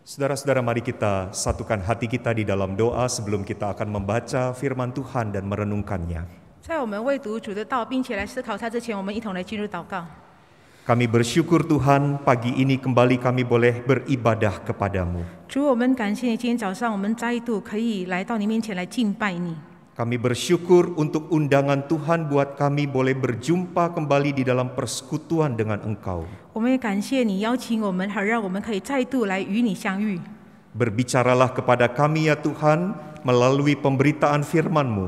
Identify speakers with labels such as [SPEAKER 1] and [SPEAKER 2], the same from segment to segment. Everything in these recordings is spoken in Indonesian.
[SPEAKER 1] Saudara-saudara, mari kita satukan hati kita di dalam doa sebelum kita akan membaca firman Tuhan dan merenungkannya.
[SPEAKER 2] 在我们为读主的道，并且来思考它之前，我们一同来进入祷告。
[SPEAKER 1] Kami bersyukur Tuhan, pagi ini kembali kami boleh beribadah kepadamu.
[SPEAKER 2] 主，我们感谢你，今天早上我们再度可以来到你面前来敬拜你。
[SPEAKER 1] Kami bersyukur untuk undangan Tuhan buat kami boleh berjumpa kembali di dalam persekutuan dengan Engkau.
[SPEAKER 2] 我们也感谢你邀请我们，好让我们可以再度来与你相遇。
[SPEAKER 1] Berbicaralah kepada kami ya Tuhan melalui pemberitaan firman-Mu.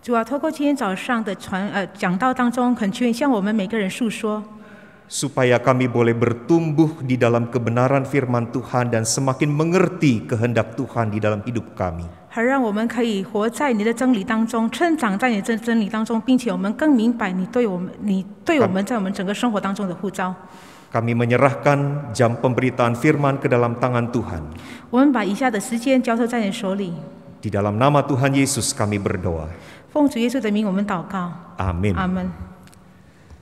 [SPEAKER 2] 主啊，透过今天早上的讲道当中，恳求你向我们每个人诉说，
[SPEAKER 1] Supaya kami boleh bertumbuh di dalam kebenaran firman Tuhan dan semakin mengerti kehendak Tuhan di dalam hidup kami.
[SPEAKER 2] 好让我们可以活在你的真理当中，成长在你的真理当中，并且我们更明白你对我们在我们整个生活当中的呼召。
[SPEAKER 1] Kami menyerahkan jam pemberitaan firman ke dalam tangan Tuhan.
[SPEAKER 2] 我们把以下的时间交托在你手里，
[SPEAKER 1] Di dalam nama Tuhan Yesus kami berdoa.
[SPEAKER 2] 奉主耶稣的名，我们祷告。
[SPEAKER 1] Amin.
[SPEAKER 2] 阿门。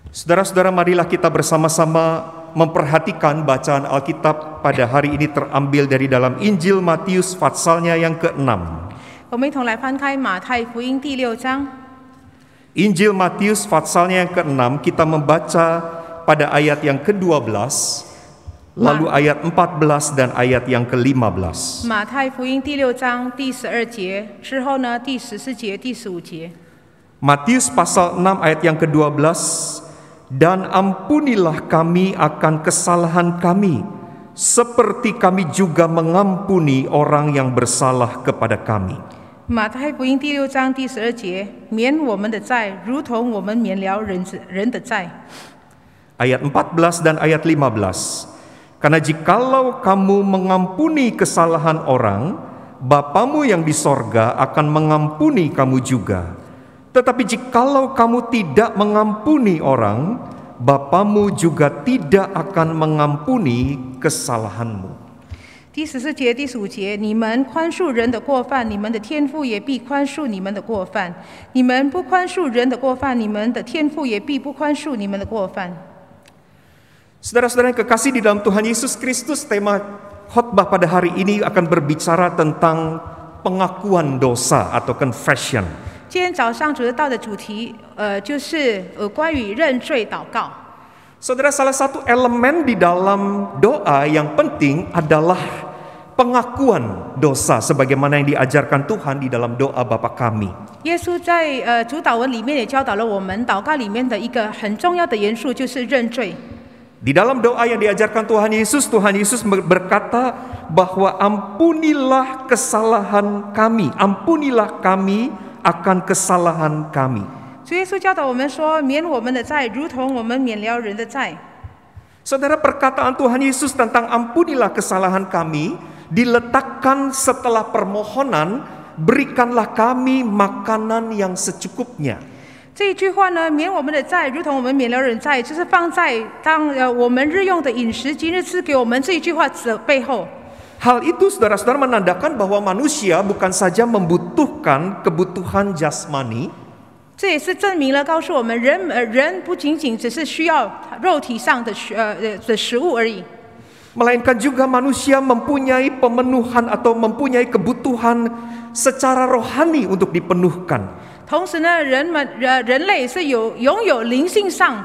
[SPEAKER 1] Saudara-saudara, marilah kita bersama-sama memperhatikan bacaan Alkitab pada hari ini terambil dari dalam Injil Matius passalnya yang ke-6.
[SPEAKER 2] 我们一同来翻开马太福音第6章。
[SPEAKER 1] Injil Matius passalnya yang ke-6 kita membaca pada ayat yang ke-12, lalu ayat 14 dan ayat yang ke-15.
[SPEAKER 2] 马太福音第6章第12节之后呢，第14节、第15节。
[SPEAKER 1] Matius pasal 6 ayat yang ke-12, dan ampunilah kami akan kesalahan kami, seperti kami juga mengampuni orang yang bersalah kepada kami.
[SPEAKER 2] 马太福音第6章第12节，免我们的债，如同我们免了人的债。
[SPEAKER 1] Ayat 14 dan ayat 15. Karena jikalau kamu mengampuni kesalahan orang, Bapamu yang di sorga akan mengampuni kamu juga. Tetapi jikalau kamu tidak mengampuni orang, Bapamu juga tidak akan mengampuni kesalahanmu.
[SPEAKER 2] 第14节、第15节，你们宽恕人的过犯，你们的天父也必宽恕你们的过犯；你们不宽恕人的过犯，你们的天父也必不宽恕你们的过犯。
[SPEAKER 1] Saudara-saudara yang kekasih di dalam Tuhan Yesus Kristus, tema khotbah pada hari ini akan berbicara tentang pengakuan dosa atau confession.
[SPEAKER 2] 今天早上主的道的主题，就是关于认罪祷告。
[SPEAKER 1] Saudara, salah satu elemen di dalam doa yang penting adalah pengakuan dosa sebagaimana yang diajarkan Tuhan di dalam doa Bapa kami.
[SPEAKER 2] 耶稣在主祷文里面也教导了我们，祷告里面的一个很重要的元素就是认罪。
[SPEAKER 1] Di dalam doa yang diajarkan Tuhan Yesus berkata bahwa ampunilah kesalahan kami, ampunilah kami akan kesalahan kami.
[SPEAKER 2] 主耶稣教导我们说，免我们的债，如同我们免了人的债。
[SPEAKER 1] Saudara, perkataan Tuhan Yesus tentang ampunilah kesalahan kami diletakkan setelah permohonan, berikanlah kami makanan yang secukupnya.
[SPEAKER 2] 这一句话呢，免我们的债，如同我们免了人债，就是放在我们日用的饮食，今日赐给我们这一句话的背后。
[SPEAKER 1] Hal itu saudara-saudara menandakan bahwa manusia bukan saja membutuhkan kebutuhan jasmani,
[SPEAKER 2] 这也是证明了，告诉我们人不仅仅只是需要肉体上的食物而已，
[SPEAKER 1] melainkan juga manusia mempunyai pemenuhan atau mempunyai kebutuhan secara rohani untuk dipenuhkan.
[SPEAKER 2] 同时呢，人类是拥有灵性上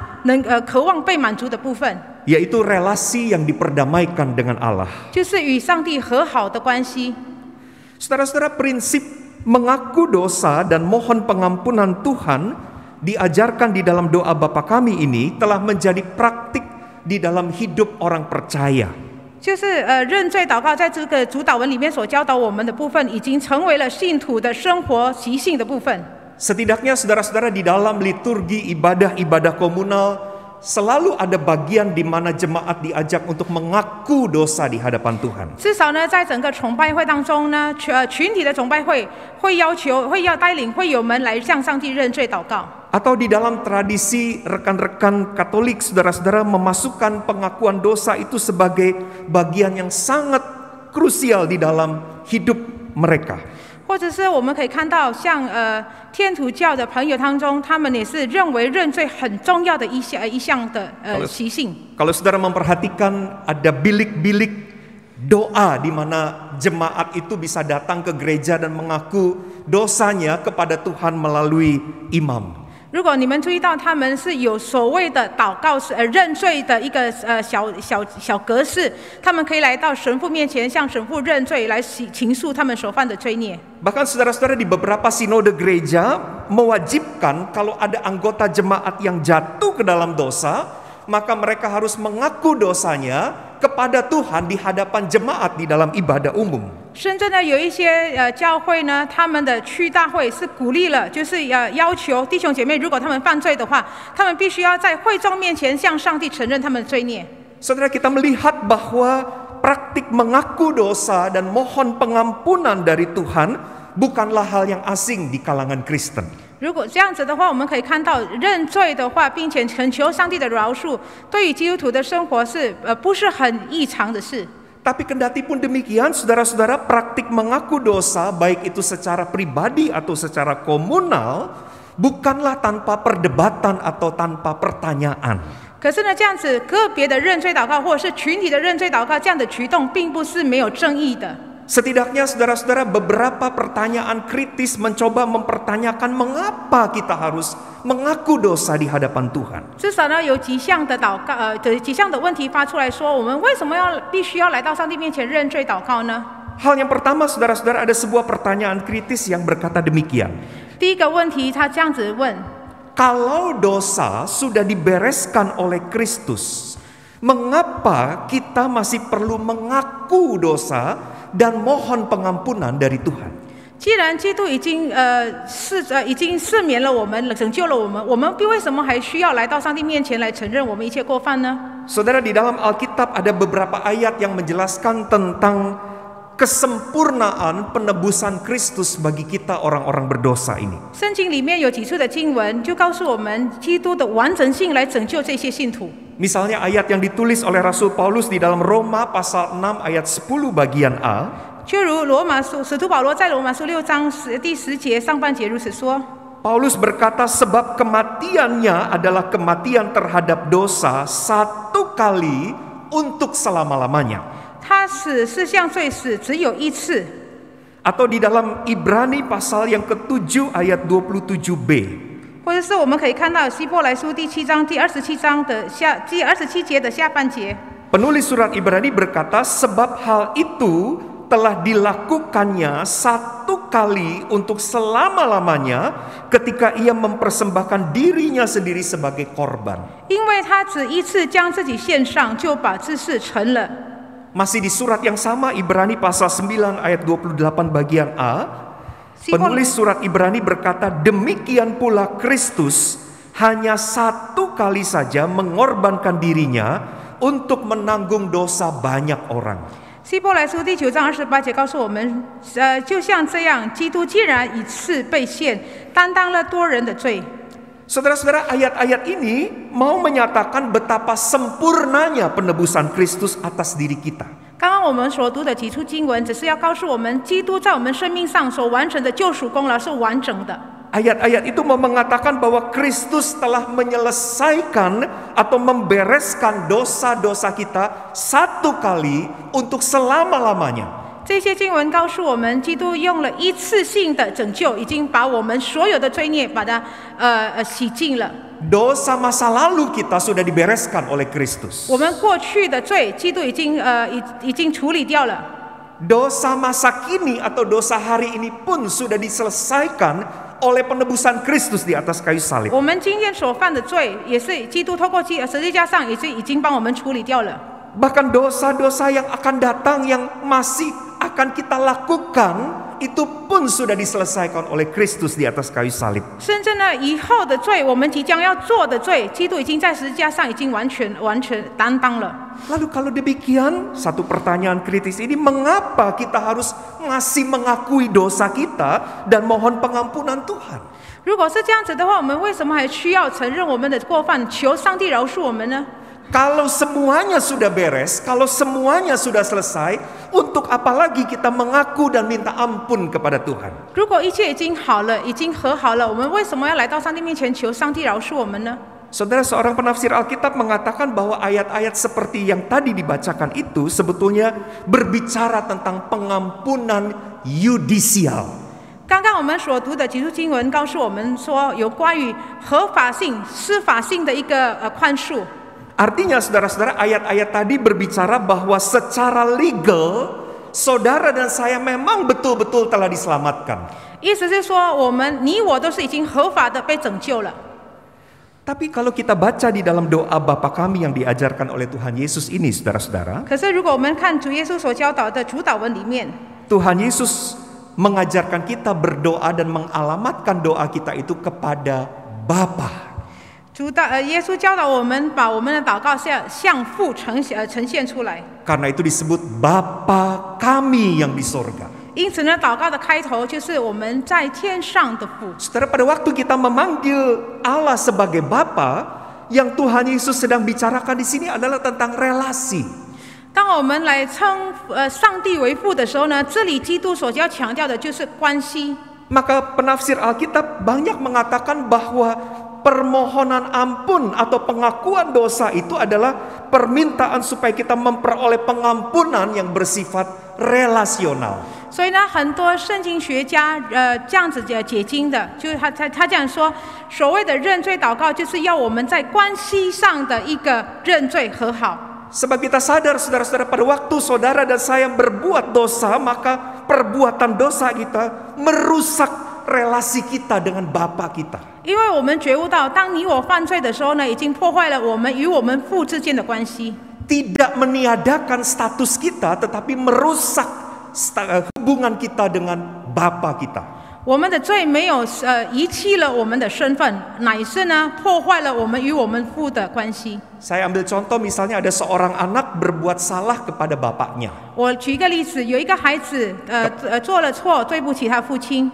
[SPEAKER 2] 渴望被满足的部分，
[SPEAKER 1] Yaitu relasi yang diperdamaikan dengan Allah.
[SPEAKER 2] 就是与上帝和好的关系。
[SPEAKER 1] Saudara-saudara, prinsip mengaku dosa dan mohon pengampunan Tuhan diajarkan di dalam doa Bapa kami ini telah menjadi praktik di dalam hidup orang percaya.
[SPEAKER 2] 就是认罪祷告，在这个主祷文里面所教导我们的部分，已经成为了信徒的生活习性的部分。
[SPEAKER 1] Setidaknya saudara-saudara di dalam liturgi ibadah-ibadah komunal selalu ada bagian di mana jemaat diajak untuk mengaku dosa di hadapan Tuhan.
[SPEAKER 2] 至少呢，在整个崇拜会当中呢，群体的崇拜会要带领会友们来向上帝认罪祷告。
[SPEAKER 1] Atau di dalam tradisi rekan-rekan Katolik, saudara-saudara memasukkan pengakuan dosa itu sebagai bagian yang sangat krusial di dalam hidup mereka.
[SPEAKER 2] 或者是我们可以看到，像天主教的朋友当中，他们也是认为认罪很重要的一项的习性。
[SPEAKER 1] Kalau saudara memperhatikan ada bilik-bilik doa di mana jemaat itu bisa datang ke gereja dan mengaku dosanya kepada Tuhan melalui imam.
[SPEAKER 2] 如果你们注意到，他们是有所谓的祷告认罪的一个小格式，他们可以来到神父面前，向神父认罪，来倾诉他们所犯的罪孽。
[SPEAKER 1] Bahkan saudara-saudara di beberapa sinode gereja mewajibkan kalau ada anggota jemaat yang jatuh ke dalam dosa, maka mereka harus mengaku dosanya kepada Tuhan di hadapan jemaat di dalam ibadah umum.
[SPEAKER 2] 深圳呢有一些教会呢，他们的区大会是鼓励了，就是要求弟兄姐妹，如果他们犯罪的话，他们必须要在会众面前向上帝承认他们的罪孽。
[SPEAKER 1] Saudara, kita melihat bahwa praktik mengaku dosa dan mohon pengampunan dari Tuhan bukanlah hal yang asing di kalangan Kristen.
[SPEAKER 2] 如果这样子的话，我们可以看到认罪的话，并且恳求上帝的饶恕，对于基督徒的生活是不是很异常的事。
[SPEAKER 1] Tapi kendati pun demikian, saudara-saudara, praktik mengaku dosa, baik itu secara pribadi atau secara komunal, bukanlah tanpa perdebatan atau tanpa pertanyaan.
[SPEAKER 2] 可是呢，这样子个别的认罪祷告，或者是群体的认罪祷告，这样的举动，并不是没有正义的。
[SPEAKER 1] Setidaknya saudara-saudara beberapa pertanyaan kritis mencoba mempertanyakan mengapa kita harus mengaku dosa di hadapan Tuhan.
[SPEAKER 2] 至少呢，有几项的祷告，几项的问题发出来说，我们为什么必须要来到上帝面前认罪祷告呢？
[SPEAKER 1] Hal yang pertama, saudara-saudara, ada sebuah pertanyaan kritis yang berkata demikian.
[SPEAKER 2] 第一个问题，他这样子问：
[SPEAKER 1] Kalau dosa sudah dibereskan oleh Kristus, mengapa kita masih perlu mengaku dosa dan mohon pengampunan dari Tuhan?
[SPEAKER 2] 既然基督已经赦免了我们，拯救了我们，我们为什么还需要来到上帝面前来承认我们一切过犯呢？
[SPEAKER 1] Saudara, di dalam Alkitab ada beberapa ayat yang menjelaskan tentang kesempurnaan penebusan Kristus bagi kita orang-orang berdosa ini.
[SPEAKER 2] 圣经里面有几处的经文就告诉我们基督的完整性来拯救这些信徒。
[SPEAKER 1] Misalnya ayat yang ditulis oleh Rasul Paulus di dalam Roma pasal 6 ayat 10 bagian A.
[SPEAKER 2] 就如使徒保罗在罗马书6章第10节上半节如此说。
[SPEAKER 1] Paulus berkata sebab kematiannya adalah kematian terhadap dosa satu kali untuk selama-lamanya.
[SPEAKER 2] 他死是向罪死，只有一次。
[SPEAKER 1] Atau di dalam Ibrani pasal yang ke-7 ayat 27b.
[SPEAKER 2] 或者是我们可以看到希伯来书第7章第27节的下半节。
[SPEAKER 1] Penulis surat Ibrani berkata sebab hal itu telah dilakukannya satu kali untuk selama-lamanya ketika ia mempersembahkan dirinya sendiri sebagai korban.
[SPEAKER 2] 因为他只一次将自己献上，就把这事成了。
[SPEAKER 1] Masih di surat yang sama Ibrani pasal 9 ayat 28 bagian A. Penulis surat Ibrani berkata demikian pula Kristus hanya satu kali saja mengorbankan dirinya untuk menanggung dosa banyak orang.
[SPEAKER 2] 希伯来书第9章28节告诉我们，就像这样，基督既然一次被献，担当了多人的罪。
[SPEAKER 1] Saudara-saudara, ayat-ayat ini mau menyatakan betapa sempurnanya penebusan Kristus atas diri kita.
[SPEAKER 2] 刚刚我们所读的几处经文，只是要告诉我们，基督在我们生命上所完成的救赎功劳是完整的。
[SPEAKER 1] Ayat-ayat itu mau mengatakan bahwa Kristus telah menyelesaikan atau membereskan dosa-dosa kita satu kali untuk selama-lamanya.
[SPEAKER 2] 这些经文告诉我们，基督用了一次性的拯救，已经把我们所有的罪孽把它洗净了。
[SPEAKER 1] Dosa masa lalu kita sudah dibereskan oleh Kristus.
[SPEAKER 2] 我们过去的罪，基督已经处理掉了。
[SPEAKER 1] Dosa masa kini atau dosa hari ini pun sudah diselesaikan oleh penebusan Kristus di atas kayu salib.
[SPEAKER 2] 我们今天所犯的罪，也是基督透过十字架上也是已经帮我们处理掉了。
[SPEAKER 1] Bahkan dosa-dosa yang akan datang yang masih akan kita lakukan itu pun sudah diselesaikan oleh Kristus di atas kayu salib.
[SPEAKER 2] 甚至呢，以后的罪，我们即将要做的罪，基督已经在十字架上已经完全担当了。
[SPEAKER 1] Lalu kalau demikian, satu pertanyaan kritis ini, mengapa kita harus masih mengakui dosa kita dan mohon pengampunan Tuhan?
[SPEAKER 2] 如果是这样子的话，我们为什么还需要承认我们的过犯，求上帝饶恕我们呢？
[SPEAKER 1] Kalau semuanya sudah beres, kalau semuanya sudah selesai, untuk apa lagi kita mengaku dan minta ampun kepada Tuhan?
[SPEAKER 2] 如果一切已经好了，已经和好了，我们为什么要来到上帝面前求上帝饶恕我们呢？
[SPEAKER 1] Saudara, seorang penafsir Alkitab mengatakan bahwa ayat-ayat seperti yang tadi dibacakan itu sebetulnya berbicara tentang pengampunan yudisial.
[SPEAKER 2] 刚刚我们所读的几处经文告诉我们说，有关于合法性、司法性的一个宽恕。
[SPEAKER 1] Artinya saudara-saudara, ayat-ayat tadi berbicara bahwa secara legal saudara dan saya memang betul-betul telah diselamatkan.
[SPEAKER 2] 意思是说，你我都是已经合法的被拯救了。
[SPEAKER 1] Tapi kalau kita baca di dalam doa Bapa kami yang diajarkan oleh Tuhan Yesus ini, saudara-saudara,
[SPEAKER 2] 可是如果我们看主耶稣所教导的主祷文里面，
[SPEAKER 1] Tuhan Yesus mengajarkan kita berdoa dan mengalamatkan doa kita itu kepada Bapa.
[SPEAKER 2] 耶稣教导我们把我们的祷告向父呈现出来。
[SPEAKER 1] Karena itu disebut Bapa kami yang di sorga.
[SPEAKER 2] 因此呢，祷告的开头就是我们在天上的父。
[SPEAKER 1] Saudara, pada waktu kita memanggil Allah sebagai Bapa, yang Tuhan Yesus sedang bicarakan di sini adalah tentang relasi.
[SPEAKER 2] 当我们来称上帝为父的时候呢，这里基督所要强调的就是关系。
[SPEAKER 1] Maka penafsir Alkitab banyak mengatakan bahwa permohonan ampun atau pengakuan dosa itu adalah permintaan supaya kita memperoleh pengampunan yang bersifat relasional.
[SPEAKER 2] 所以呢，很多圣经学家这样子解经的，就是他这样说，所谓的认罪祷告，就是要我们在关系上的一个认罪和好。
[SPEAKER 1] Sebab kita sadar, saudara-saudara, pada waktu saudara dan saya berbuat dosa, maka perbuatan dosa kita merusak relasi kita dengan Bapa kita.
[SPEAKER 2] 因为我们觉悟到，当你我犯罪的时候呢，已经破坏了我们与我们父之间的关系。
[SPEAKER 1] Tidak meniadakan status kita, tetapi merusak hubungan kita dengan Bapa kita.
[SPEAKER 2] 我们的罪没有遗弃了我们的身份，乃是呢破坏了我们与我们父的关系。
[SPEAKER 1] Saya ambil contoh, misalnya ada seorang anak berbuat salah kepada bapaknya.
[SPEAKER 2] 我举一个例子，有一个孩子做了错，对不起他父亲。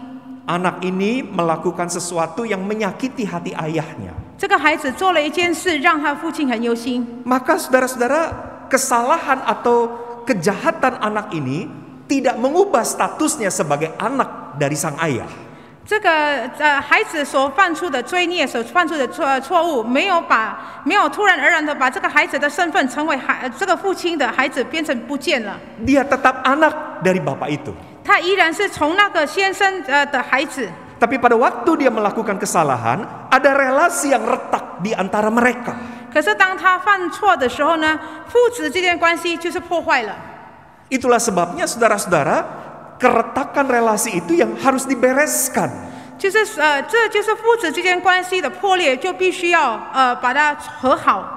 [SPEAKER 1] Anak ini melakukan sesuatu yang menyakiti hati ayahnya.
[SPEAKER 2] 这个孩子做了一件事，让他父亲很忧心。
[SPEAKER 1] Maka saudara-saudara, kesalahan atau kejahatan anak ini tidak mengubah statusnya sebagai anak dari sang ayah.
[SPEAKER 2] 这个孩子所犯出的罪孽，所犯出的错误，没有突然而然的把这个孩子的身份成为这个父亲的孩子变成不见了。
[SPEAKER 1] Dia tetap anak dari bapak itu.
[SPEAKER 2] 他依然是从那个先生的孩子。
[SPEAKER 1] Tapi pada waktu dia melakukan kesalahan, ada relasi yang retak di antara mereka.
[SPEAKER 2] 可是当他犯错的时候呢，父子之间关系就是破坏了。
[SPEAKER 1] Itulah sebabnya saudara-saudara, keretakan relasi itu yang harus dibereskan.
[SPEAKER 2] 这就是父子之间关系的破裂，就必须要把它和好。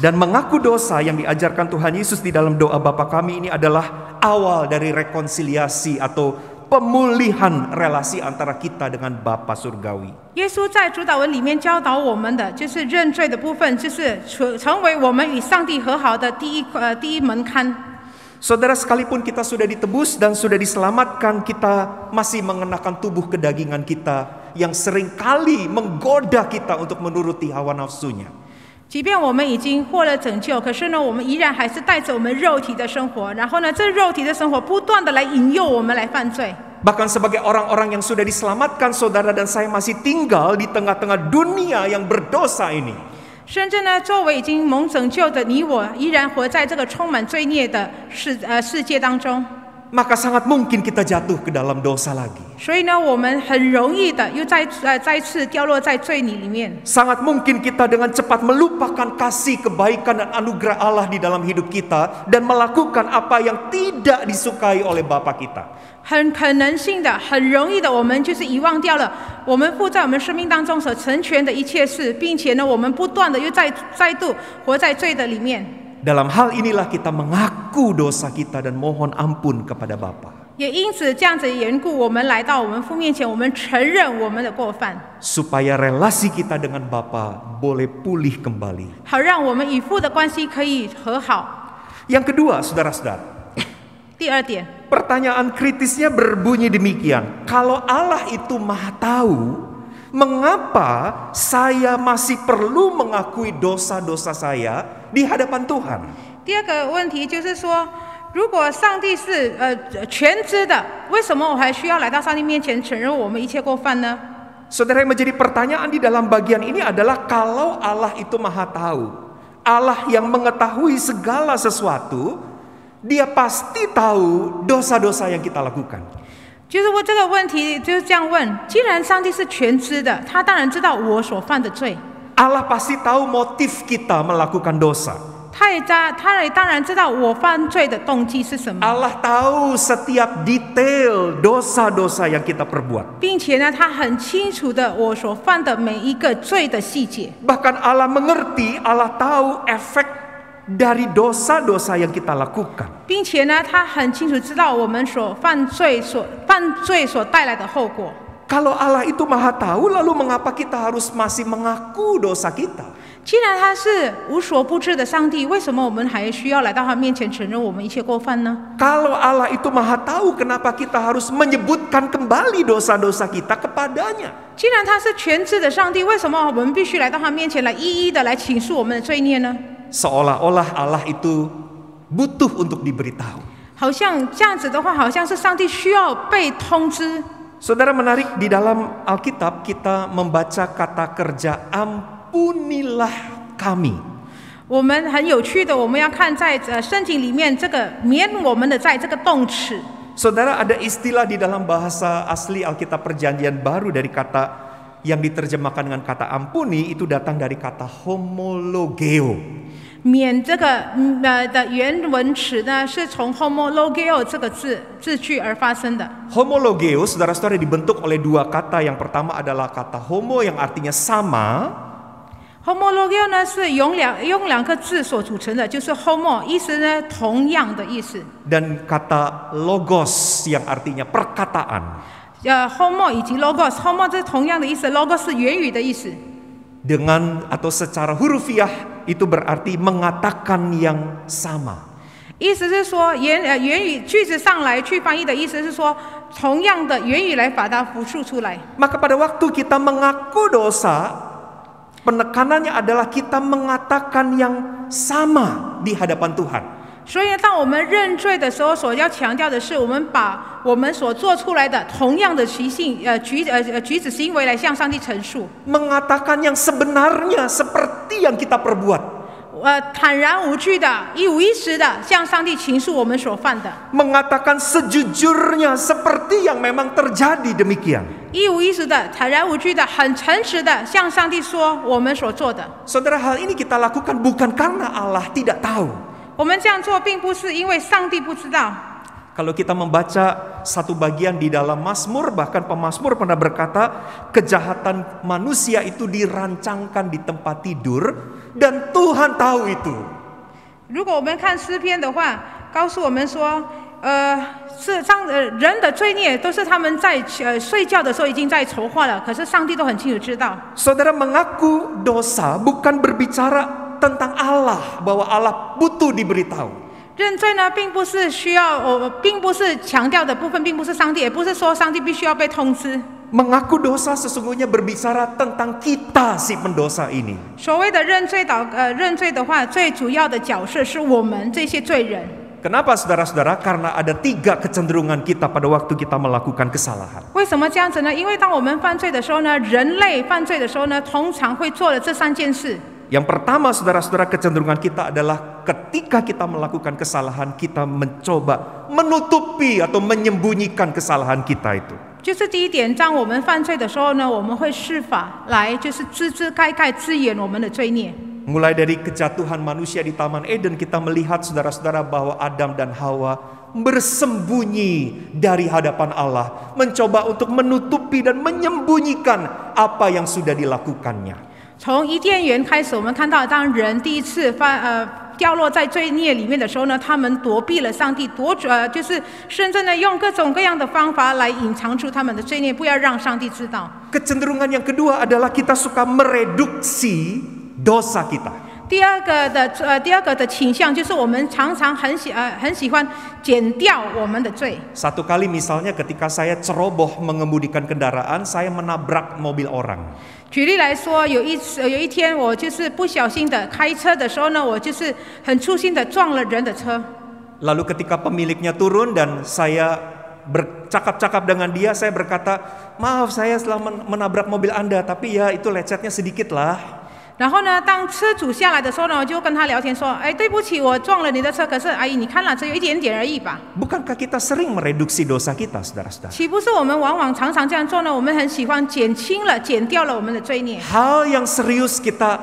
[SPEAKER 1] Dan mengaku dosa yang diajarkan Tuhan Yesus di dalam doa Bapa kami ini adalah awal dari rekonsiliasi atau pemulihan relasi antara kita dengan Bapa surgawi.
[SPEAKER 2] 耶稣在主祷文里面教导我们的，就是认罪的部分，就是成为我们与上帝和好的第一门槛。
[SPEAKER 1] Saudara, sekalipun kita sudah ditebus dan sudah diselamatkan, kita masih mengenakan tubuh kedagingan kita yang seringkali menggoda kita untuk menuruti hawa nafsunya.
[SPEAKER 2] 即便我们已经获了拯救，可是呢，我们依然还是带着我们肉体的生活，然后呢，这肉体的生活不断的来引诱我们来犯罪。
[SPEAKER 1] Bahkan sebagai orang-orang yang sudah diselamatkan, saudara dan saya masih tinggal di tengah-tengah dunia yang berdosa ini.
[SPEAKER 2] 甚至呢，作为已经蒙拯救的你我，依然活在这个充满罪孽的世界当中。
[SPEAKER 1] Maka sangat mungkin kita jatuh ke dalam dosa lagi.
[SPEAKER 2] 所以呢，我们很容易的又再次掉落在罪里面。
[SPEAKER 1] Sangat mungkin kita dengan cepat melupakan kasih, kebaikan dan anugerah Allah di dalam hidup kita dan melakukan apa yang tidak disukai oleh Bapa kita.
[SPEAKER 2] 很可能性的，很容易的，我们就是遗忘掉了我们父在我们生命当中所成全的一切事，并且呢，我们不断的又再度活在罪的里面。
[SPEAKER 1] Dalam hal inilah kita mengaku dosa kita dan mohon ampun kepada Bapa.
[SPEAKER 2] 也因此这样子的缘故，我们来到我们父面前，我们承认我们的过犯，
[SPEAKER 1] Supaya relasi kita dengan Bapa boleh pulih kembali.
[SPEAKER 2] 好让我们与父的关系可以和好。
[SPEAKER 1] Yang kedua, saudara-saudara,
[SPEAKER 2] 第二点，
[SPEAKER 1] pertanyaan kritisnya berbunyi demikian. Kalau Allah itu Maha Tahu, mengapa saya masih perlu mengakui dosa-dosa saya di hadapan Tuhan?
[SPEAKER 2] 第二个问题就是说，如果上帝是全知的，为什么我还需要来到上帝面前承认我们一切过犯呢？
[SPEAKER 1] Saudara, yang menjadi pertanyaan di dalam bagian ini adalah kalau Allah itu Maha Tahu, Allah yang mengetahui segala sesuatu, Dia pasti tahu dosa-dosa yang kita lakukan.
[SPEAKER 2] 就是我这个问题就是这样问：既然上帝是全知的，他当然知道我所犯的罪，
[SPEAKER 1] Allah pasti tahu motif kita melakukan dosa.
[SPEAKER 2] 他也当然知道我犯罪的动机是什么，
[SPEAKER 1] Allah tahu setiap detail dosa-dosa yang kita perbuat.
[SPEAKER 2] 并且呢，他很清楚的我所犯的每一个罪的细节。
[SPEAKER 1] Bahkan Allah mengerti, Allah tahu efek dari dosa-dosa yang kita lakukan.
[SPEAKER 2] 并且呢，他很清楚知道我们所犯罪所带来的后果。
[SPEAKER 1] Kalau Allah itu Maha Tahu, lalu mengapa kita harus masih mengaku dosa kita?
[SPEAKER 2] 既然他是无所不知的上帝，为什么我们还需要来到他面前承认我们一切过犯呢？
[SPEAKER 1] Kalau Allah itu Maha Tahu, kenapa kita harus menyebutkan kembali dosa-dosa kita kepadanya?
[SPEAKER 2] 既然他是全知的上帝，为什么我们必须来到他面前来一一的来倾诉我们的罪孽呢？
[SPEAKER 1] Seolah-olah Allah itu butuh untuk diberitahu.
[SPEAKER 2] 好像这样子的话，好像是上帝需要被通知。
[SPEAKER 1] Saudara, menarik di dalam Alkitab kita membaca kata kerja ampunilah kami.
[SPEAKER 2] 我们很有趣的，我们要看在圣经里面这个免我们的债这个动词。
[SPEAKER 1] Saudara, ada istilah di dalam bahasa asli Alkitab Perjanjian Baru dari kata yang diterjemahkan dengan kata ampuni itu datang dari kata homologeo.
[SPEAKER 2] 免这个的原文词呢，是从 homologeo 这个字句而发生的。
[SPEAKER 1] Homologeo, saudara-saudara, dibentuk oleh dua kata. Yang pertama adalah kata homo yang artinya sama.
[SPEAKER 2] homologeo 呢是用两个字所组成的，就是 homo 意思呢同样的意思。
[SPEAKER 1] Dan kata logos yang artinya perkataan.
[SPEAKER 2] homo 以及 logos，homo 这是同样的意思 ，logos 是言语的意思。
[SPEAKER 1] Dengan atau secara hurufiah itu berarti mengatakan yang sama.
[SPEAKER 2] 意思是说言语句子上来去翻译的意思是说，同样的言语来把它复述出来。
[SPEAKER 1] Maka pada waktu kita mengaku dosa, penekanannya adalah kita mengatakan yang sama di hadapan Tuhan.
[SPEAKER 2] 所以，当我们认罪的时候，所要强调的是，我们把我们所做出来的同样的举止行为来向上帝陈述。
[SPEAKER 1] Mengatakan yang sebenarnya seperti yang kita perbuat.
[SPEAKER 2] 坦然无惧的、一五一十的向上帝倾诉我们所犯的。
[SPEAKER 1] Mengatakan sejujurnya seperti yang memang terjadi demikian.
[SPEAKER 2] 一五一十的、坦然无惧的、很诚实的向上帝说我们所做的。
[SPEAKER 1] Saudara, hal ini kita lakukan bukan karena Allah tidak tahu.
[SPEAKER 2] 我们这样做并不是因为上帝不知道。
[SPEAKER 1] Kalau kita membaca satu bagian di dalam Mazmur, bahkan pemazmur pernah berkata, kejahatan manusia itu dirancangkan di tempat tidur dan Tuhan tahu itu.
[SPEAKER 2] 如果我们看诗篇的话，告诉我们说，人的罪孽都是他们在睡觉的时候已经在筹划了，可是上帝都很清楚知道。
[SPEAKER 1] Saudara, mengaku dosa bukan berbicara tentang Allah, bahwa Allah butuh diberitahu.
[SPEAKER 2] 认罪呢，并不是并不是强调的部分，并不是上帝，也不是说上帝必须要被通知。
[SPEAKER 1] Mengaku dosa sesungguhnya berbicara tentang kita si pendosa ini.
[SPEAKER 2] 所谓的认罪的话，最主要的角色是我们这些罪人。
[SPEAKER 1] Kenapa saudara-saudara? Karena ada 3 kecenderungan kita pada waktu kita melakukan kesalahan.
[SPEAKER 2] 为什么这样子呢？因为当我们犯罪的时候呢，人类犯罪的时候呢，通常会做了这3件事。
[SPEAKER 1] Yang pertama, saudara-saudara, kecenderungan kita adalah ketika kita melakukan kesalahan, kita mencoba menutupi atau menyembunyikan kesalahan kita itu.
[SPEAKER 2] 就是第一点，当我们犯罪的时候呢，我们会设法来就是遮盖遮掩我们的罪孽。
[SPEAKER 1] Mulai dari kejatuhan manusia di Taman Eden, kita melihat saudara-saudara bahwa Adam dan Hawa bersembunyi dari hadapan Allah, mencoba untuk menutupi dan menyembunyikan apa yang sudah dilakukannya.
[SPEAKER 2] 从伊甸园开始，我们看到当人第一次掉落在罪孽里面的时候呢，他们躲避了上帝，就是甚至呢用各种各样的方法来隐藏出他们的罪孽，不要让上帝知道。
[SPEAKER 1] Kecenderungan yang kedua adalah kita suka mereduksi dosa kita.
[SPEAKER 2] 第二个的倾向就是我们常常很喜欢减掉我们的罪。
[SPEAKER 1] Satu kali misalnya ketika saya ceroboh mengemudikan kendaraan, saya menabrak mobil orang.
[SPEAKER 2] 举例来说，有一天我就是不小心的开车的时候呢，我就是很粗心的撞了人的车。
[SPEAKER 1] Lalu ketika pemiliknya turun dan saya bercakap-cakap dengan dia, saya berkata, maaf saya telah menabrak mobil Anda, tapi ya itu lecetnya sedikit lah.
[SPEAKER 2] 然后呢，当车主下来的时候呢，我就跟他聊天说：“哎，对不起，我撞了你的车，可是阿姨，你看了，只有一点点而已吧。”
[SPEAKER 1] Bukankah kita sering mereduksi dosa kita, saudara-saudara?
[SPEAKER 2] 岂不是我们往往常常这样做呢？我们很喜欢减轻了、减掉了我们的罪孽。
[SPEAKER 1] Hal yang serius kita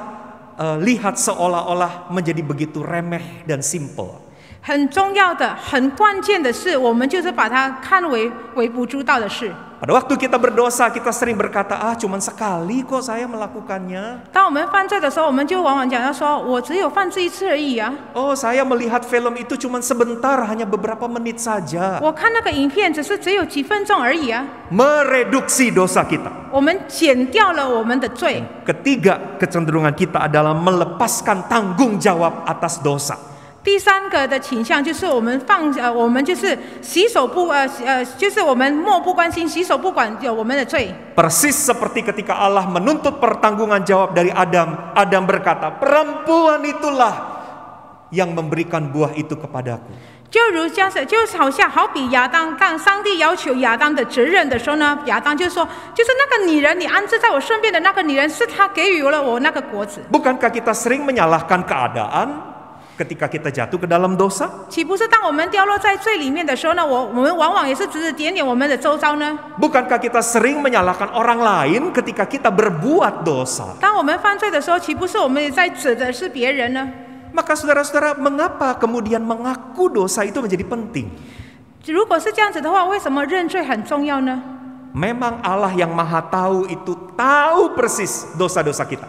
[SPEAKER 1] lihat seolah-olah menjadi begitu remeh dan simple.
[SPEAKER 2] 很重要的、很关键的是，我们就是把它看为微不足道的事。
[SPEAKER 1] Pada waktu kita berdosa, kita sering berkata, cuman sekali kok saya melakukannya.
[SPEAKER 2] 当我们犯罪的时候，我们就往往讲到说：“我只有犯罪一次而已啊。”
[SPEAKER 1] Saya melihat film itu cuman sebentar, hanya beberapa menit saja.
[SPEAKER 2] 我看那个影片只有几分钟而已啊。
[SPEAKER 1] Mereduksi dosa kita.
[SPEAKER 2] 我们减掉了我们的罪。
[SPEAKER 1] Ketiga, kecenderungan kita adalah melepaskan tanggung jawab atas dosa.
[SPEAKER 2] 第三个的倾向就是我们就是就是我们漠不关心、洗手不管我们的罪。
[SPEAKER 1] Persis seperti ketika Allah menuntut pertanggungan jawab dari Adam. Adam berkata, perempuan itulah yang memberikan buah itu kepadaku.
[SPEAKER 2] 好比亚当，当上帝要求亚当的责任的时候呢，亚当就说：“就是那个女人，你安置在我身边的那个女人，是她给予了我那个果子。”
[SPEAKER 1] Bukankah kita sering menyalahkan keadaan ketika kita jatuh ke dalam dosa?
[SPEAKER 2] 岂不是当我们掉落在罪里面的时候呢，我们往往也是指指点点我们的周遭呢？
[SPEAKER 1] Bukankah kita sering menyalahkan orang lain ketika kita berbuat dosa?
[SPEAKER 2] 当我们犯罪的时候，岂不是我们也在指的是别人呢？
[SPEAKER 1] Maka saudara-saudara, mengapa kemudian mengaku dosa itu menjadi penting?
[SPEAKER 2] 如果是这样子的话，为什么认罪很重要呢？
[SPEAKER 1] Memang Allah yang Maha Tahu itu tahu persis dosa-dosa kita.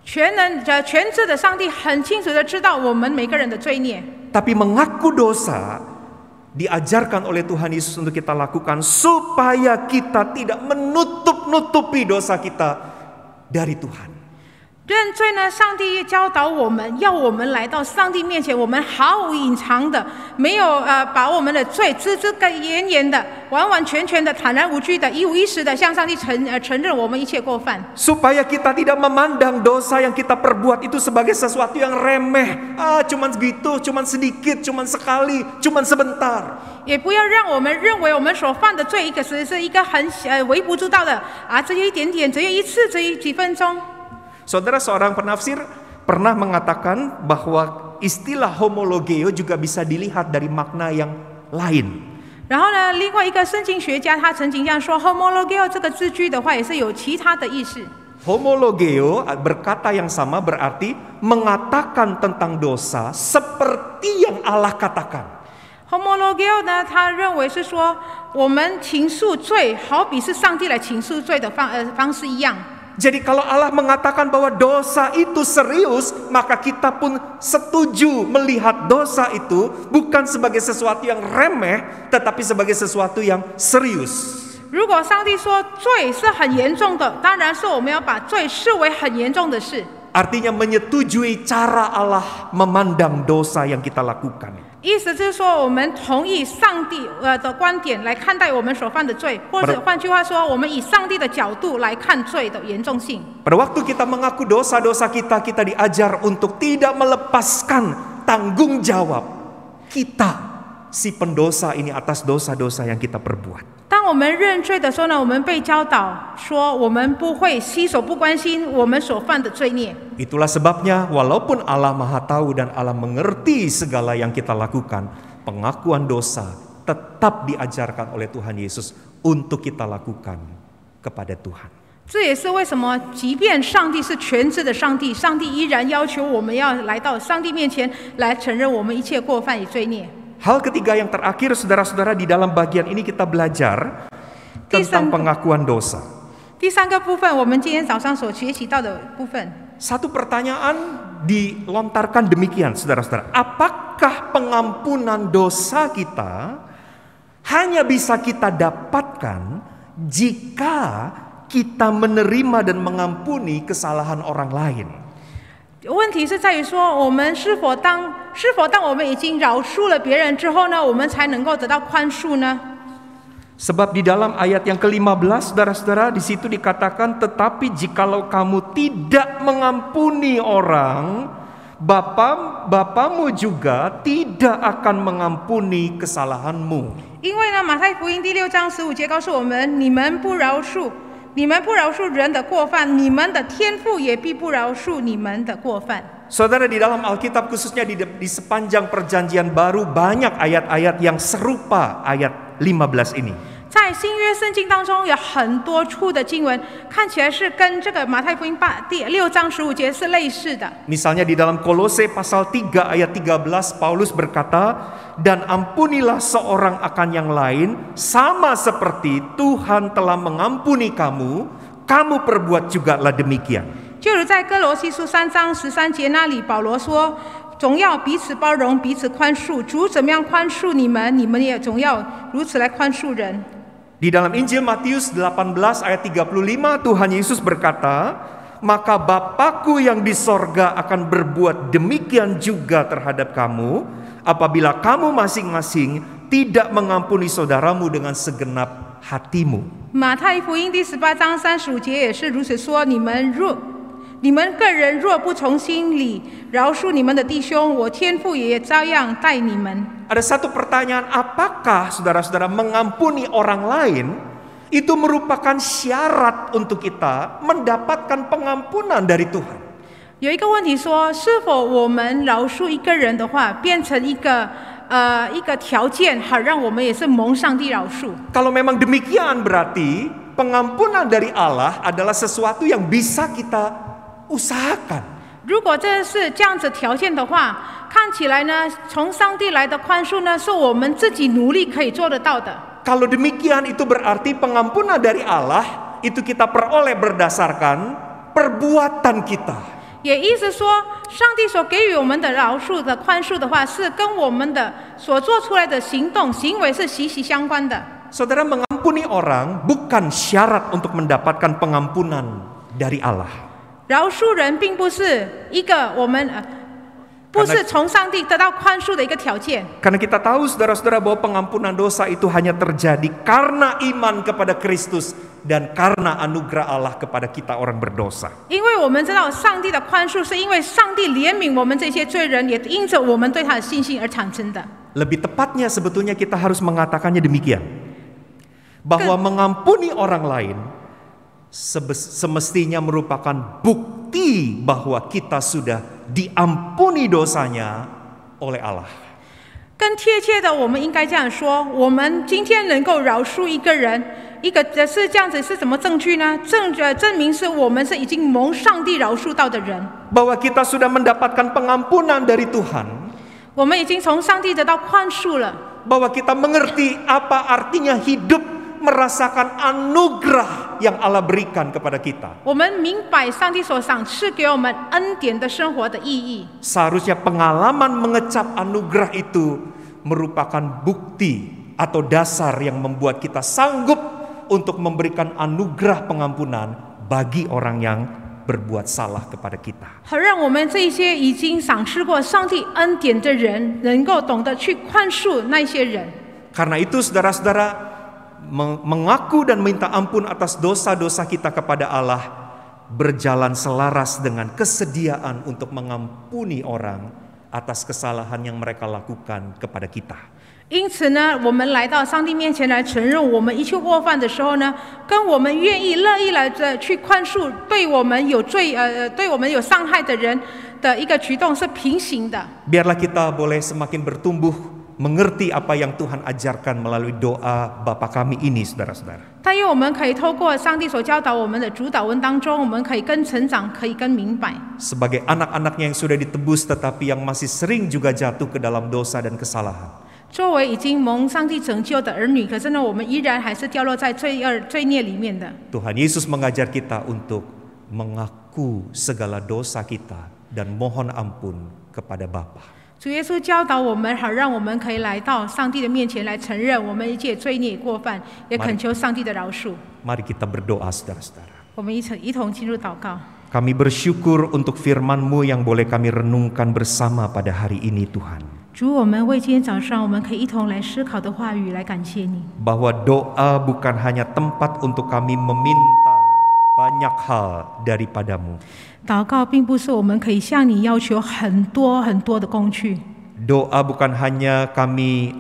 [SPEAKER 2] 全知的上帝很清楚的知道我们每个人的罪孽。
[SPEAKER 1] Tapi mengaku dosa diajarkan oleh Tuhan Yesus untuk kita lakukan supaya kita tidak menutup-nutupi dosa kita dari Tuhan.
[SPEAKER 2] 认罪呢，上帝教导我们，要我们来到上帝面前，我们毫无隐藏的，没有把我们的罪支支严严的、完完全全的、坦然无惧的、一五一十的向上帝承认我们一切过犯。
[SPEAKER 1] Supaya kita tidak memandang dosa yang kita perbuat itu sebagai sesuatu yang remeh. Cuman segitu, cuman sedikit, cuman sekali, cuman sebentar.
[SPEAKER 2] 也不要让我们认为我们所犯的罪是一个很微不足道的只有一点点，只有一次，只有几分钟。
[SPEAKER 1] Saudara, seorang penafsir pernah mengatakan bahwa istilah homologeo juga bisa dilihat dari makna yang lain.
[SPEAKER 2] 然后呢，另外一个圣经学家他曾经这样说 ，homologeo 这个字句的话也是有其他的意思。
[SPEAKER 1] Homologeo berkata yang sama berarti mengatakan tentang dosa seperti yang Allah katakan.
[SPEAKER 2] homologeo 呢，他认为是说我们倾诉罪，好比是上帝来倾诉罪的方式一样。
[SPEAKER 1] Jadi kalau Allah mengatakan bahwa dosa itu serius, maka kita pun setuju melihat dosa itu bukan sebagai sesuatu yang remeh, tetapi sebagai sesuatu yang serius.
[SPEAKER 2] 如果上帝说罪是很严重的，当然是我们要把罪视为很严重的事。
[SPEAKER 1] Artinya menyetujui cara Allah memandang dosa yang kita lakukan.
[SPEAKER 2] 意思就是说，我们同意上帝的观点来看待我们所犯的罪，或者换句话说，我们以上帝的角度来看罪的严重性。
[SPEAKER 1] Pada waktu kita mengaku dosa-dosa kita, kita diajar untuk tidak melepaskan tanggung jawab kita, si pendosa ini atas dosa-dosa yang kita perbuat.
[SPEAKER 2] 当我们认罪的时候呢，我们被教导说，我们不会洗手不关心我们所犯的罪孽。
[SPEAKER 1] Itulah sebabnya walaupun Allah Maha Tahu dan Allah mengerti segala yang kita lakukan, pengakuan dosa tetap diajarkan oleh Tuhan Yesus untuk kita lakukan kepada Tuhan.
[SPEAKER 2] 这也是为什么，即便上帝是全知的上帝，上帝依然要求我们要来到上帝面前来承认我们一切过犯与罪孽。
[SPEAKER 1] Hal ketiga yang terakhir, saudara-saudara, di dalam bagian ini kita belajar tentang pengakuan dosa.
[SPEAKER 2] 第三个部分，我们今天早上所学习到的部分。
[SPEAKER 1] Satu pertanyaan dilontarkan demikian, saudara-saudara. Apakah pengampunan dosa kita hanya bisa kita dapatkan jika kita menerima dan mengampuni kesalahan orang lain?
[SPEAKER 2] 问题是在于说，我们是否当我们已经饶恕了别人之后呢，我们才能够得到宽恕呢？
[SPEAKER 1] Sebab di dalam ayat yang ke-15, saudara-saudara, di situ dikatakan, tetapi jikalau kamu tidak mengampuni orang, Bapamu juga tidak akan mengampuni kesalahanmu.
[SPEAKER 2] 因为呢，马太福音第6章15节告诉我们：你们不饶恕人的过犯，你们的天父也必不饶恕你们的过犯。
[SPEAKER 1] Saudara, di dalam Alkitab khususnya di sepanjang perjanjian baru banyak ayat-ayat yang serupa ayat 15 ini.
[SPEAKER 2] 在新约圣经当中有很多处的经文，看起来是跟这个马太福音第6章15节是类似的。
[SPEAKER 1] Misalnya di dalam Kolose pasal 3 ayat 13 Paulus berkata, dan ampunilah seorang akan yang lain sama seperti Tuhan telah mengampuni kamu, kamu perbuat jugalah demikian.
[SPEAKER 2] 就如在哥罗西书3章13节那里，保罗说：“总要彼此包容，彼此宽恕。主怎么样宽恕你们，你们也总要如此来宽恕人。”
[SPEAKER 1] Di dalam Injil Matius 18 ayat 35 Tuhan Yesus berkata, maka Bapakku yang di sorga akan berbuat demikian juga terhadap kamu, apabila kamu masing-masing tidak mengampuni saudaramu dengan segenap hatimu.
[SPEAKER 2] 马太福音第18章35节也是如此说：你们个人若不从心里饶恕你们的弟兄，我天父也照样待你们。
[SPEAKER 1] Ada satu pertanyaan, apakah saudara-saudara mengampuni orang lain itu merupakan syarat untuk kita mendapatkan pengampunan dari Tuhan?
[SPEAKER 2] 有一个问题说，是否我们饶恕一个人的话，变成一个条件，好让我们也是蒙上帝饶恕？
[SPEAKER 1] Kalau memang demikian berarti pengampunan dari Allah adalah sesuatu yang bisa kita usahakan.
[SPEAKER 2] 如果这是这样子条件的话，看起来呢，从上帝来的宽恕呢，是我们自己努力可以做得到的。
[SPEAKER 1] Kalau demikian itu berarti pengampunan dari Allah itu kita peroleh berdasarkan perbuatan kita.
[SPEAKER 2] 也意思说，上帝所给予我们的饶恕的宽恕的话，是跟我们的所做出来的行为是息息相关的。
[SPEAKER 1] Saudara, mengampuni orang bukan syarat untuk mendapatkan pengampunan dari Allah.
[SPEAKER 2] 饶恕人并不是一个我们不是从上帝得到宽恕的一个条件。
[SPEAKER 1] Karena kita tahu saudara-saudara bahwa pengampunan dosa itu hanya terjadi karena iman kepada Kristus dan karena anugerah Allah kepada kita orang berdosa.
[SPEAKER 2] 因为我们知道上帝的宽恕是因为上帝怜悯我们这些罪人，也因着我们对他的信心而产生的。
[SPEAKER 1] Lebih tepatnya sebetulnya kita harus mengatakannya demikian. Bahwa mengampuni orang lain semestinya merupakan bukti bahwa kita sudah diampuni dosanya oleh Allah.
[SPEAKER 2] 更贴切的，我们应该这样说：我们今天能够饶恕一个人，是这样子，是什么证据呢？证明是我们是已经蒙上帝饶恕到的人。
[SPEAKER 1] Bahwa kita sudah mendapatkan pengampunan dari Tuhan.
[SPEAKER 2] 我们已经从上帝得到宽恕了。
[SPEAKER 1] Bahwa kita mengerti apa artinya hidup merasakan anugerah yang Allah berikan kepada kita.
[SPEAKER 2] 我们明白上帝所赏赐给我们恩典的生活的意义。
[SPEAKER 1] Seharusnya pengalaman mengecap anugerah itu merupakan bukti atau dasar yang membuat kita sanggup untuk memberikan anugerah pengampunan bagi orang yang berbuat salah kepada kita.
[SPEAKER 2] 好让我们这一些已经赏赐过上帝恩典的人，能够懂得去宽恕那些人。
[SPEAKER 1] Karena itu saudara-saudara, mengaku dan minta ampun atas dosa-dosa kita kepada Allah berjalan selaras dengan kesediaan untuk mengampuni orang atas kesalahan yang mereka lakukan kepada kita.
[SPEAKER 2] 因此呢，我们来到上帝面前来承认我们一切过犯的时候呢，跟我们愿意乐意来着去宽恕对我们有对我们有伤害的人的一个举动是平行的。
[SPEAKER 1] Biarlah kita boleh semakin bertumbuh mengerti apa yang Tuhan ajarkan melalui doa Bapa kami ini, saudara-saudara.
[SPEAKER 2] 但愿我们可以透过上帝所教导我们的主导文当中，我们可以更成长，可以更明白。
[SPEAKER 1] Sebagai anak-anaknya yang sudah ditebus tetapi yang masih sering juga jatuh ke dalam dosa dan kesalahan.
[SPEAKER 2] 作为已经蒙上帝拯救的儿女，可是呢，我们依然还是掉落在罪孽里面的。
[SPEAKER 1] Tuhan Yesus mengajar kita untuk mengaku segala dosa kita dan mohon ampun kepada Bapa.
[SPEAKER 2] 主耶稣教导我们，好让我们可以来到上帝的面前来承认我们一切罪孽过犯，也恳求上帝的饶恕。
[SPEAKER 1] Mari kita berdoa, saudara-saudara.
[SPEAKER 2] 我们一同进入祷告。
[SPEAKER 1] Kami bersyukur untuk firman-Mu yang boleh kami renungkan bersama pada hari ini, Tuhan.
[SPEAKER 2] 主，我们为今天早上我们可以一同来思考的话语来感谢你。
[SPEAKER 1] Bahwa doa bukan hanya tempat untuk kami meminta banyak hal daripada-Mu.
[SPEAKER 2] 祷告并不是我们可以向你要求很多的工具，
[SPEAKER 1] Doa bukan hanya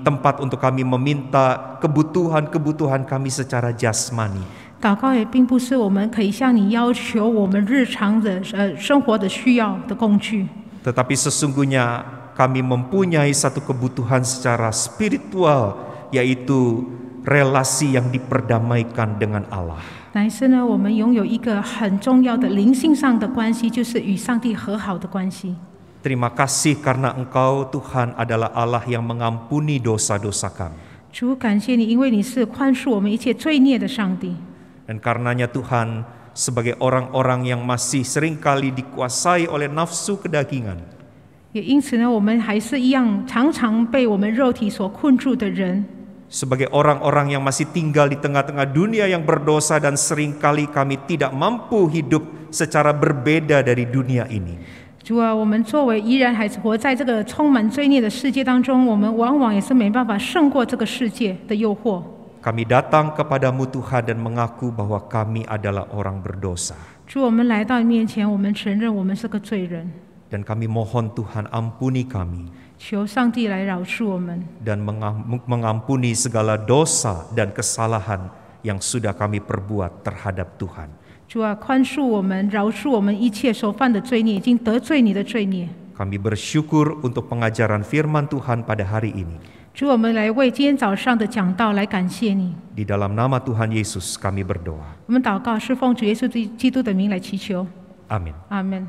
[SPEAKER 1] tempat untuk kami meminta kebutuhan-kebutuhan kami secara jasmani.
[SPEAKER 2] 祷告也并不是我们可以向你要求我们日常的生活的需要的工具，
[SPEAKER 1] Tetapi sesungguhnya kami mempunyai satu kebutuhan secara spiritual, yaitu relasi yang diperdamaikan dengan Allah.
[SPEAKER 2] 乃是呢，我们拥有一个很重要的灵性上的关系，就是与上帝和好的关系。
[SPEAKER 1] Terima kasih karena Engkau Tuhan adalah Allah yang mengampuni dosa-dosa kami.
[SPEAKER 2] 主，感谢你，因为你是宽恕我们一切罪孽的上帝。
[SPEAKER 1] Dan karenanya Tuhan, sebagai orang-orang yang masih seringkali dikuasai oleh nafsu kedagingan,
[SPEAKER 2] 也因此呢，我们还是一样常常被我们肉体所困住的人。
[SPEAKER 1] sebagai orang-orang yang masih tinggal di tengah-tengah dunia yang berdosa dan seringkali kami tidak mampu hidup secara berbeda dari dunia ini.
[SPEAKER 2] 主啊，我们作为依然还是活在这个充满罪孽的世界当中，我们往往也是没办法胜过这个世界的诱惑。
[SPEAKER 1] Kami datang kepadamu Tuhan dan mengaku bahwa kami adalah orang berdosa.
[SPEAKER 2] 主，我们来到你面前，我们承认我们是个罪人，
[SPEAKER 1] Dan kami mohon Tuhan ampuni kami
[SPEAKER 2] 求上帝来饶恕我们，
[SPEAKER 1] dan mengampuni segala dosa dan kesalahan yang sudah kami perbuat terhadap Tuhan.
[SPEAKER 2] 主啊，宽恕我们，饶恕我们一切所犯的罪孽，已经得罪你的罪孽。
[SPEAKER 1] Kami bersyukur untuk pengajaran firman Tuhan pada hari ini.
[SPEAKER 2] 主，我们来为今天早上的讲道来感谢你。
[SPEAKER 1] Di dalam nama Tuhan Yesus kami berdoa.
[SPEAKER 2] 我们祷告是奉主耶稣基督的名来祈求，
[SPEAKER 1] Amin.
[SPEAKER 2] 阿门。